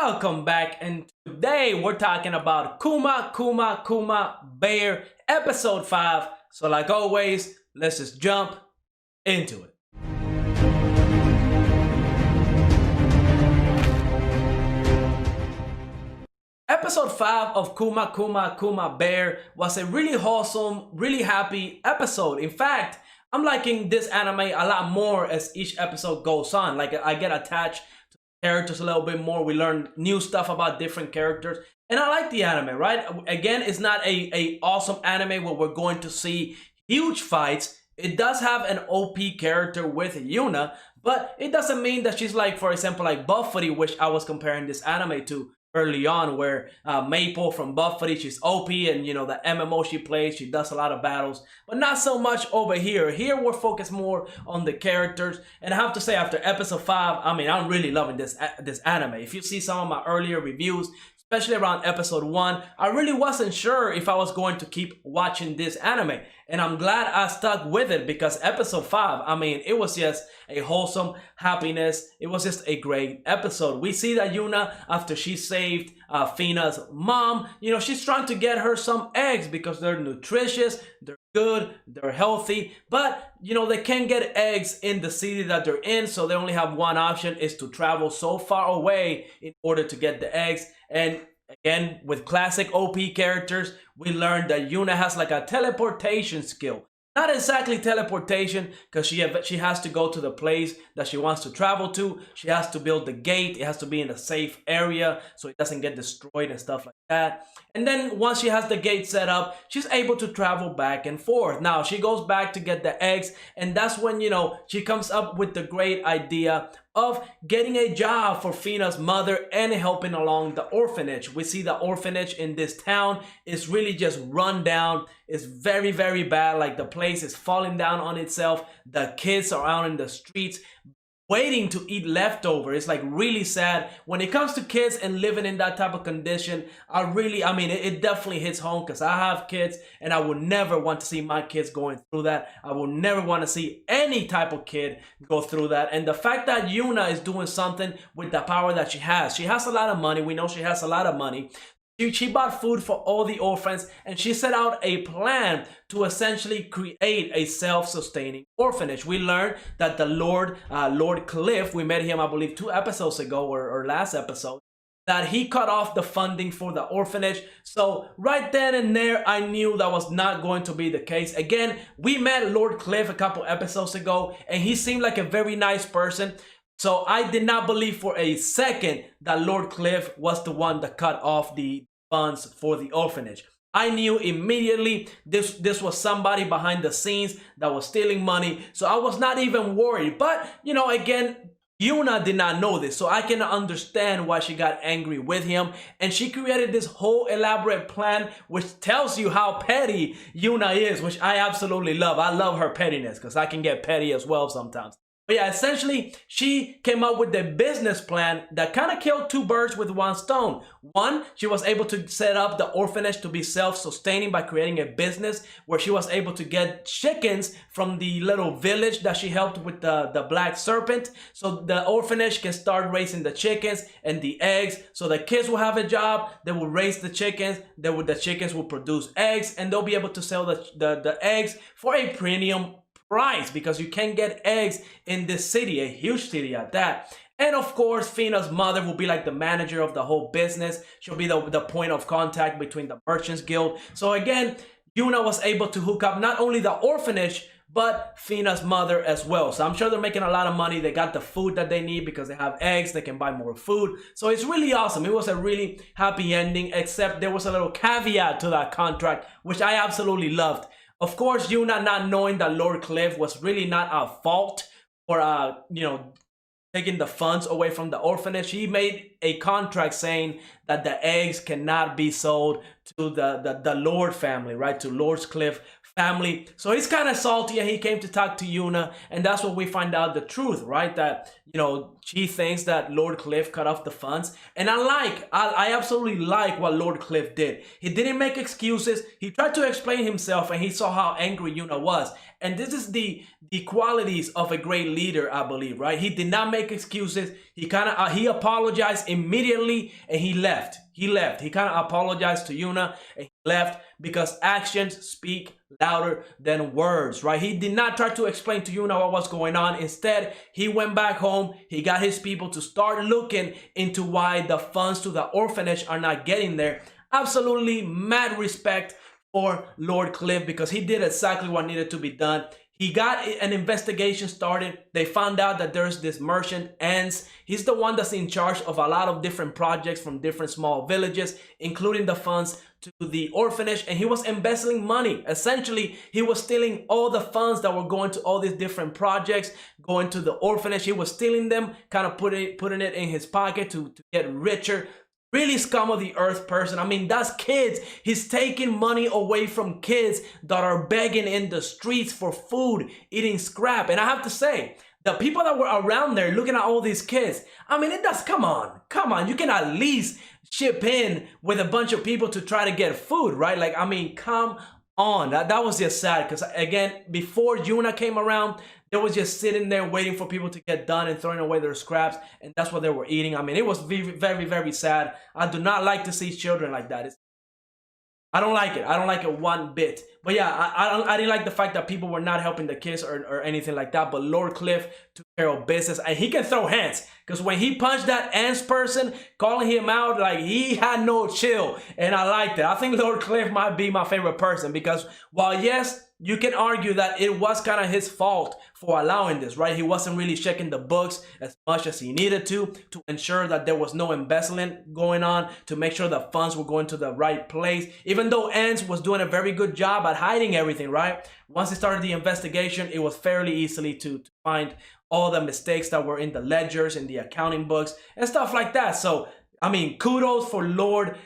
Welcome back, and today we're talking about Kuma Kuma Kuma Bear episode 5. So like always, let's just jump into it. Episode 5 of Kuma Kuma Kuma Bear was a really wholesome, really happy episode. In fact, I'm liking this anime a lot more as each episode goes on. Like, I get attached to characters a little bit more. We learn new stuff about different characters. And I like the anime, right? Again, it's not a awesome anime where we're going to see huge fights. It does have an OP character with Yuna, but it doesn't mean that she's like, for example, like Buffy, which I was comparing this anime to early on, where Maple from Buffy, she's OP, and you know, the MMO she plays, she does a lot of battles, but not so much over here. Here we're focused more on the characters, and I have to say, after episode 5, I mean, I'm really loving this anime. If you see some of my earlier reviews, especially around episode 1, I really wasn't sure if I was going to keep watching this anime. And I'm glad I stuck with it, because episode 5, I mean, it was just a wholesome happiness. It was just a great episode. We see that Yuna, after she saved Fina's mom, you know, she's trying to get her some eggs because they're nutritious, they're good, they're healthy, but you know, they can't get eggs in the city that they're in, so they only have one option, is to travel so far away in order to get the eggs. And again, with classic OP characters, we learned that Yuna has like a teleportation skill. Not exactly teleportation, because she has to go to the place that she wants to travel to. She has to build the gate. It has to be in a safe area so it doesn't get destroyed and stuff like that. And then once she has the gate set up, she's able to travel back and forth. Now, she goes back to get the eggs, and that's when, you know, she comes up with the great idea of getting a job for Fina's mother and helping along the orphanage. We see the orphanage in this town is really just run down. It's very, very bad. Like, the place is falling down on itself. The kids are out in the streets waiting to eat leftover. It's like really sad. When it comes to kids and living in that type of condition, I mean, it definitely hits home, because I have kids and I would never want to see my kids going through that. I would never want to see any type of kid go through that. And the fact that Yuna is doing something with the power that she has a lot of money. We know she has a lot of money. She bought food for all the orphans, and she set out a plan to essentially create a self-sustaining orphanage. We learned that the Lord Cliff, we met him, I believe, 2 episodes ago or last episode, that he cut off the funding for the orphanage. So right then and there, I knew that was not going to be the case. Again, we met Lord Cliff a couple episodes ago, and he seemed like a very nice person. So I did not believe for a second that Lord Cliff was the one that cut off the funds for the orphanage. I knew immediately this was somebody behind the scenes that was stealing money, so I was not even worried. But, you know, again, Yuna did not know this, so I can understand why she got angry with him, and she created this whole elaborate plan, which tells you how petty Yuna is, which I absolutely love. I love her pettiness, because I can get petty as well sometimes. But yeah, essentially, she came up with a business plan that kind of killed 2 birds with 1 stone. One, she was able to set up the orphanage to be self-sustaining by creating a business where she was able to get chickens from the little village that she helped with the black serpent. So the orphanage can start raising the chickens and the eggs. So the kids will have a job, they will raise the chickens, the chickens will produce eggs, and they'll be able to sell the eggs for a premium price, because you can get eggs in this city, a huge city at that. And of course, Fina's mother will be like the manager of the whole business. She'll be the point of contact between the Merchants Guild. So again, Yuna was able to hook up not only the orphanage, but Fina's mother as well. So I'm sure they're making a lot of money. They got the food that they need because they have eggs. They can buy more food. So it's really awesome. It was a really happy ending, except there was a little caveat to that contract, which I absolutely loved. Of course, Yuna not knowing that Lord Cliff was really not at fault for, you know, taking the funds away from the orphanage. He made a contract saying that the eggs cannot be sold to the Lord family, right? To Lord Cliff family. So he's kind of salty, and he came to talk to Yuna, and that's what we find out the truth, right? That, you know, she thinks that Lord Cliff cut off the funds. And I absolutely like what Lord Cliff did. He didn't make excuses. He tried to explain himself, and he saw how angry Yuna was. And this is the qualities of a great leader, I believe, right? He did not make excuses. He kind of he apologized immediately, and he left. He kind of apologized to Yuna, and he left, because actions speak louder than words, right? He did not try to explain to Yuna what was going on. Instead, he went back home. He got his people to start looking into why the funds to the orphanage are not getting there. Absolutely mad respect for Lord Cliff, because he did exactly what needed to be done. He got an investigation started. They found out that there's this merchant, Ants. He's the one that's in charge of a lot of different projects from different small villages, including the funds to the orphanage, and he was embezzling money. Essentially, he was stealing all the funds that were going to all these different projects, going to the orphanage. He was stealing them, kind of putting it in his pocket to get richer. Really scum of the earth person. I mean, that's kids. He's taking money away from kids that are begging in the streets for food, eating scrap. And I have to say, the people that were around there looking at all these kids, I mean, it does, come on. You can at least ship in with a bunch of people to try to get food, right? Like, I mean, come on. That was just sad, because again, before Yuna came around, they was just sitting there waiting for people to get done and throwing away their scraps, and that's what they were eating. I mean, it was very, very, very sad. I do not like to see children like that. I don't like it. I don't like it one bit. But yeah, I didn't like the fact that people were not helping the kids or anything like that. But Lord Cliff took care of business, and he can throw hands, because when he punched that Ants person, calling him out, like, he had no chill, and I liked it. I think Lord Cliff might be my favorite person, because while yes, you can argue that it was kind of his fault for allowing this, right? He wasn't really checking the books as much as he needed to ensure that there was no embezzlement going on, to make sure the funds were going to the right place. Even though Ants was doing a very good job at hiding everything, right? Once he started the investigation, it was fairly easily to find all the mistakes that were in the ledgers, in the accounting books, and stuff like that. So, I mean, kudos for Lord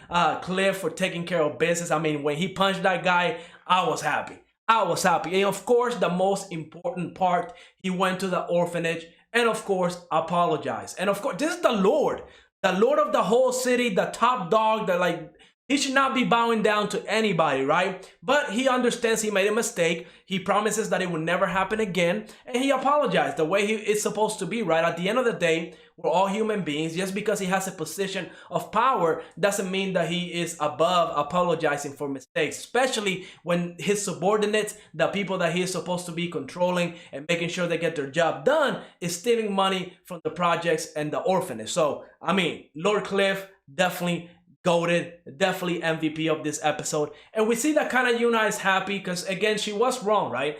Cliff for taking care of business. I mean, when he punched that guy, I was happy. And of course, the most important part, he went to the orphanage and of course apologized. And of course, this is the Lord of the whole city, the top dog, that, like, he should not be bowing down to anybody, right? But he understands he made a mistake. He promises that it will never happen again, and he apologized the way it's supposed to be, right? At the end of the day, we're all human beings. Just because he has a position of power doesn't mean that he is above apologizing for mistakes, especially when his subordinates, the people that he is supposed to be controlling and making sure they get their job done, is stealing money from the projects and the orphanage. So, I mean, Lord Cliff, definitely GOATED, definitely MVP of this episode. And we see that kind of Yuna is happy, because again, she was wrong, right?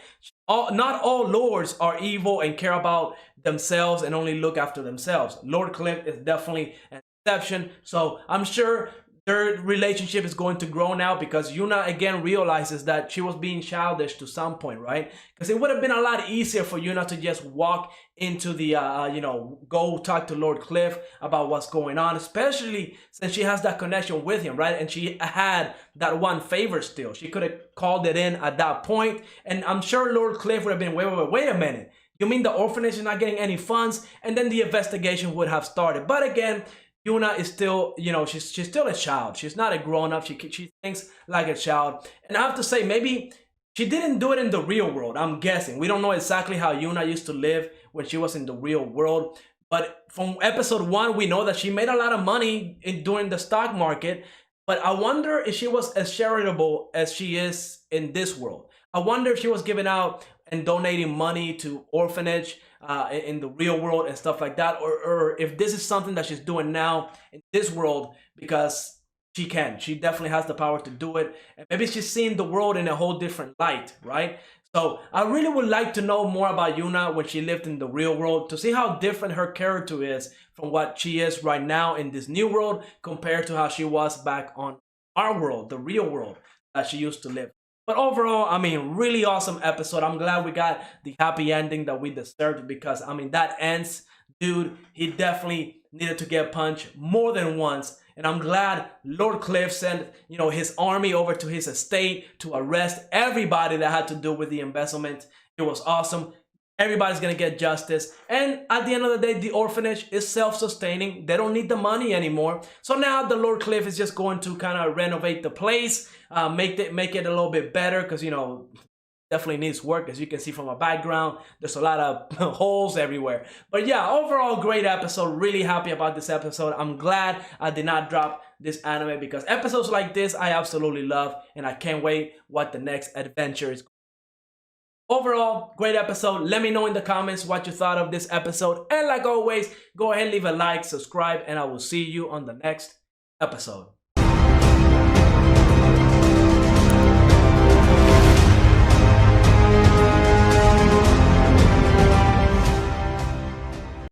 Not all lords are evil and care about themselves and only look after themselves. Lord Cliff is definitely an exception. So I'm sure their relationship is going to grow now, because Yuna again realizes that she was being childish to some point, right? Because it would have been a lot easier for Yuna to just walk into the, go talk to Lord Cliff about what's going on, especially since she has that connection with him, right? And she had that one favor still. She could have called it in at that point, and I'm sure Lord Cliff would have been, wait a minute. You mean the orphanage is not getting any funds? And then the investigation would have started. But again, Yuna is still, she's still a child. She's not a grown-up. She thinks like a child. And I have to say, maybe she didn't do it in the real world, I'm guessing. We don't know exactly how Yuna used to live when she was in the real world. But from episode 1, we know that she made a lot of money during the stock market. But I wonder if she was as charitable as she is in this world. I wonder if she was giving out and donating money to orphanage in the real world and stuff like that, or if this is something that she's doing now in this world because she can. She definitely has the power to do it, and maybe she's seeing the world in a whole different light, right? So I really would like to know more about Yuna when she lived in the real world, to see how different her character is from what she is right now in this new world compared to how she was back on our world, the real world that she used to live. But overall, I mean, really awesome episode. I'm glad we got the happy ending that we deserved, because, I mean, that Ants dude, he definitely needed to get punched more than once And I'm glad Lord Cliff sent, you know, his army over to his estate to arrest everybody that had to do with the embezzlement. It was awesome. Everybody's gonna get justice. And at the end of the day, the orphanage is self-sustaining. They don't need the money anymore. So now the Lord Cliff is just going to kind of renovate the place, make it a little bit better, because, you know, definitely needs work. As you can see from my background, there's a lot of holes everywhere. But yeah, overall great episode. Really happy about this episode. I'm glad I did not drop this anime, because episodes like this I absolutely love, and I can't wait what the next adventure is. Overall, great episode. Let me know in the comments what you thought of this episode, and like always, go ahead and leave a like, subscribe, and I will see you on the next episode.